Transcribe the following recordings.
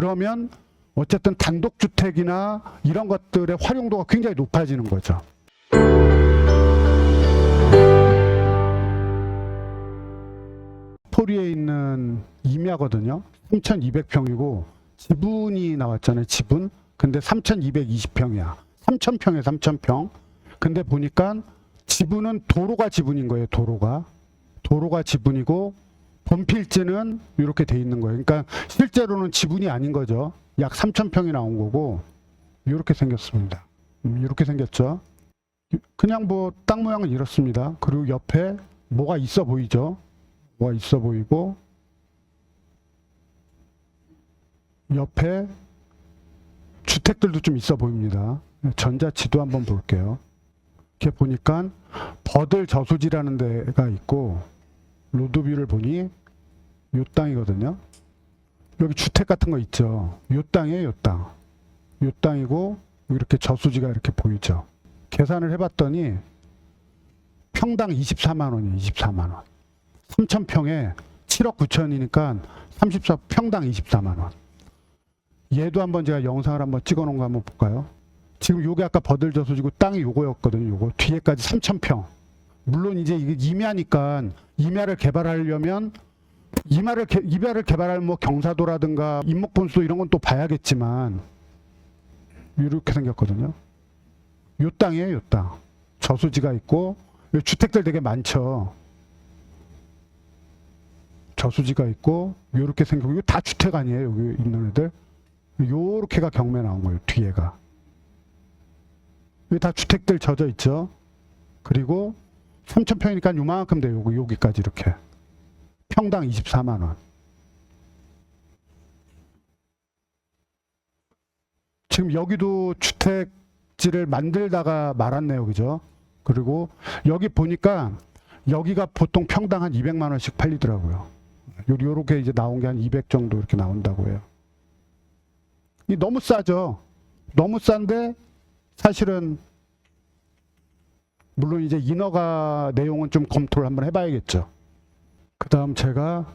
그러면 어쨌든 단독주택이나 이런 것들의 활용도가 굉장히 높아지는 거죠. 포리에 있는 임야거든요. 3,200평이고 지분이 나왔잖아요. 지분. 근데 3,220평이야. 3,000평에 3,000평. 근데 보니까 지분은 도로가 지분인 거예요. 도로가 지분이고 본필지는 이렇게 돼 있는 거예요. 그러니까 실제로는 지분이 아닌 거죠. 약 3,000평이 나온 거고 이렇게 생겼습니다. 이렇게 생겼죠. 그냥 뭐 땅 모양은 이렇습니다. 그리고 옆에 뭐가 있어 보이죠. 뭐가 있어 보이고 옆에 주택들도 좀 있어 보입니다. 전자지도 한번 볼게요. 이렇게 보니까 버들 저수지라는 데가 있고 로드뷰를 보니 요 땅이거든요. 여기 주택 같은 거 있죠. 요 땅이에요. 요 땅. 요 땅이고 이렇게 저수지가 이렇게 보이죠. 계산을 해봤더니 평당 24만 원이에요. 24만 원. 3,000평에 7억 9천이니까 34평당 24만 원. 얘도 한번 제가 영상을 한번 찍어 놓은 거 한번 볼까요? 지금 요게 아까 버들 저수지고 땅이 요거였거든요. 요거 뒤에까지 3,000평. 물론 이제 이게 임야니까 임야를 개발하려면 임야를 개발할 뭐 경사도라든가 인목분수 이런 건 또 봐야겠지만 이렇게 생겼거든요. 요 땅이에요. 요 땅. 저수지가 있고 주택들 되게 많죠. 저수지가 있고 요렇게 생기고 이거 다 주택 아니에요. 여기 있는 애들. 요렇게가 경매 나온 거예요. 뒤에가. 여기 다 주택들 젖어 있죠. 그리고 3,000평이니까 요만큼 돼요. 여기까지 이렇게. 평당 24만 원. 지금 여기도 주택지를 만들다가 말았네요. 그죠? 그리고 여기 보니까 여기가 보통 평당 한 200만 원씩 팔리더라고요. 요렇게 이제 나온 게 한 200 정도 이렇게 나온다고 해요. 이 너무 싸죠? 너무 싼데 사실은 물론 이제 인허가 내용은 좀 검토를 한번 해봐야겠죠. 그 다음 제가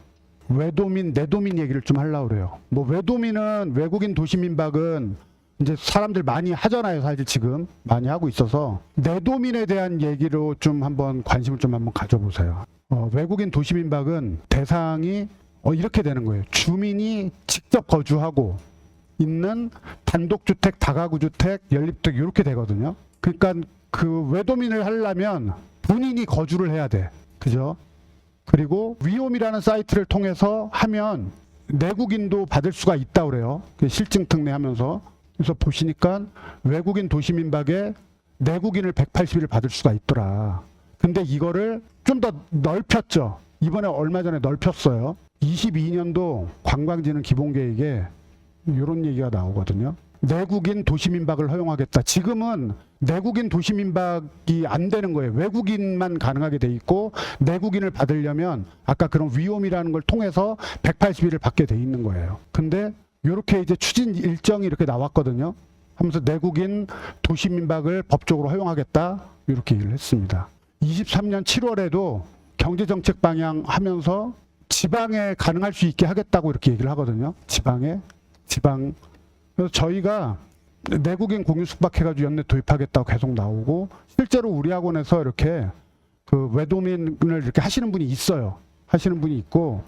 외도민, 내도민 얘기를 좀 하려고 그래요. 뭐 외도민은 외국인 도시민박은 이제 사람들 많이 하잖아요. 사실 지금 많이 하고 있어서 내도민에 대한 얘기로 좀 한번 관심을 좀 한번 가져보세요. 외국인 도시민박은 대상이 이렇게 되는 거예요. 주민이 직접 거주하고 있는 단독주택, 다가구주택, 연립주택 이렇게 되거든요. 그러니까 그 외도민을 하려면 본인이 거주를 해야 돼. 그죠? 그리고 위홈이라는 사이트를 통해서 하면 내국인도 받을 수가 있다고 그래요. 실증 특례하면서. 그래서 보시니까 외국인 도시민박에 내국인을 180일 받을 수가 있더라. 근데 이거를 좀 더 넓혔죠. 이번에 얼마 전에 넓혔어요. 22년도 관광진흥 기본계획에 이런 얘기가 나오거든요. 내국인 도시민박을 허용하겠다. 지금은 내국인 도시민박이 안 되는 거예요. 외국인만 가능하게 돼 있고 내국인을 받으려면 아까 그런 위홈이라는 걸 통해서 180일을 받게 돼 있는 거예요. 근데 이렇게 이제 추진 일정이 이렇게 나왔거든요. 하면서 내국인 도시민박을 법적으로 허용하겠다. 이렇게 얘기를 했습니다. 23년 7월에도 경제정책 방향 하면서 지방에 가능할 수 있게 하겠다고 이렇게 얘기를 하거든요. 지방. 그래서 저희가 내국인 공유 숙박해가지고 연내 도입하겠다고 계속 나오고 실제로 우리 학원에서 이렇게 그 외도민을 이렇게 하시는 분이 있어요. 하시는 분이 있고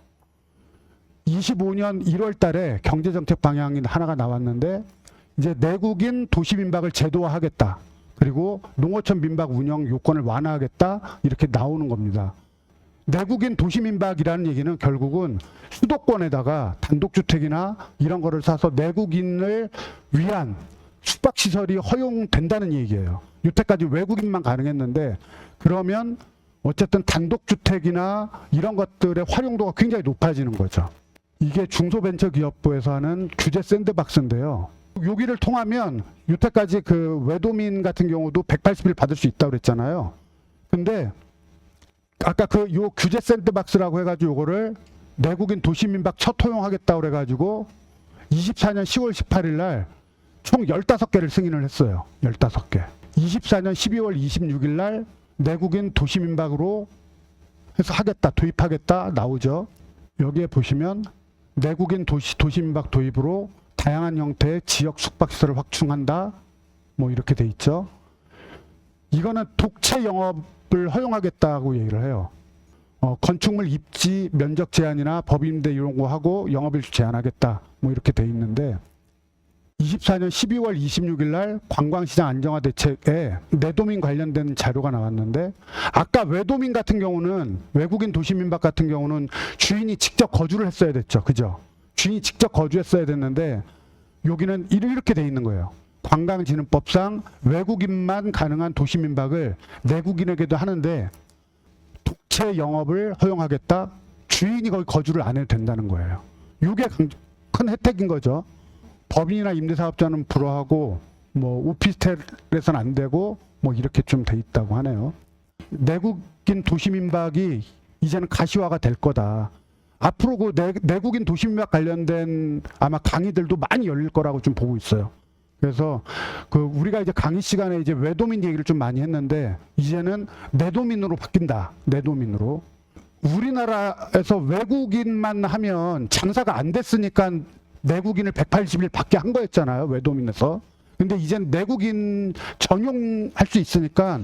25년 1월 달에 경제정책 방향이 하나가 나왔는데 이제 내국인 도시민박을 제도화하겠다. 그리고 농어촌 민박 운영 요건을 완화하겠다. 이렇게 나오는 겁니다. 내국인 도시민박이라는 얘기는 결국은 수도권에다가 단독주택이나 이런 거를 사서 내국인을 위한 숙박시설이 허용된다는 얘기예요. 여태까지 외국인만 가능했는데 그러면 어쨌든 단독주택이나 이런 것들의 활용도가 굉장히 높아지는 거죠. 이게 중소벤처기업부에서 하는 규제 샌드박스인데요. 여기를 통하면 여태까지 그 외도민 같은 경우도 180일 받을 수 있다고 그랬잖아요. 근데 아까 그 요 규제 샌드박스라고 해가지고 요거를 내국인 도시민박 첫 허용하겠다고 그래가지고 24년 10월 18일 날 총 15개를 승인을 했어요. 15개. 24년 12월 26일 날 내국인 도시민박으로 해서 하겠다, 도입하겠다 나오죠. 여기에 보시면 내국인 도시민박 도입으로 다양한 형태의 지역 숙박시설을 확충한다. 뭐 이렇게 돼 있죠. 이거는 독채 영업을 허용하겠다고 얘기를 해요. 건축물 입지 면적 제한이나 법인대 이런 거 하고 영업일수 제한하겠다. 뭐 이렇게 돼 있는데 24년 12월 26일 날 관광시장 안정화 대책에 내도민 관련된 자료가 나왔는데 아까 외도민 같은 경우는 외국인 도시민박 같은 경우는 주인이 직접 거주를 했어야 됐죠. 그죠? 주인이 직접 거주했어야 됐는데 여기는 이렇게 돼 있는 거예요. 관광진흥법상 외국인만 가능한 도시민박을 내국인에게도 하는데 독채 영업을 허용하겠다. 주인이 거기 거주를 안 해도 된다는 거예요. 이게 큰 혜택인 거죠. 법인이나 임대사업자는 불허하고 뭐 오피스텔에서는 안 되고 뭐 이렇게 좀 돼 있다고 하네요. 내국인 도시민박이 이제는 가시화가 될 거다. 앞으로 그 내국인 도시민박 관련된 아마 강의들도 많이 열릴 거라고 좀 보고 있어요. 그래서 그 우리가 이제 강의 시간에 이제 외도민 얘기를 좀 많이 했는데 이제는 내도민으로 바뀐다. 내도민으로. 우리나라에서 외국인만 하면 장사가 안 됐으니까 내국인을 180일 밖에 한 거였잖아요. 외도민에서. 근데 이제는 내국인 전용할 수 있으니까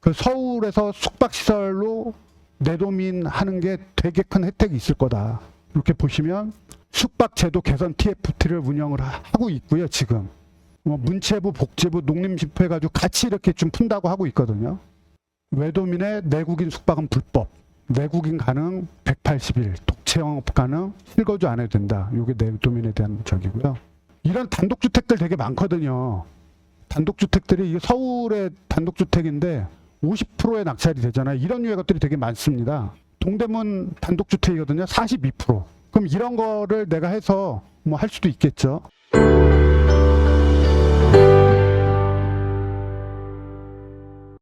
그 서울에서 숙박시설로 내도민 하는 게 되게 큰 혜택이 있을 거다. 이렇게 보시면 숙박제도 개선 TFT를 운영을 하고 있고요. 지금. 문체부, 복지부, 농림식품 해가지고 같이 이렇게 좀 푼다고 하고 있거든요. 외도민의 내국인 숙박은 불법. 내국인 가능 180일, 독채 영업 가능, 실거주 안 해도 된다. 이게 내도민에 대한 적이고요. 이런 단독주택들 되게 많거든요. 단독주택들이 이게 서울의 단독주택인데 50%의 낙찰이 되잖아요. 이런 류의 것들이 되게 많습니다. 동대문 단독주택이거든요. 42%. 그럼 이런 거를 내가 해서 뭐 할 수도 있겠죠.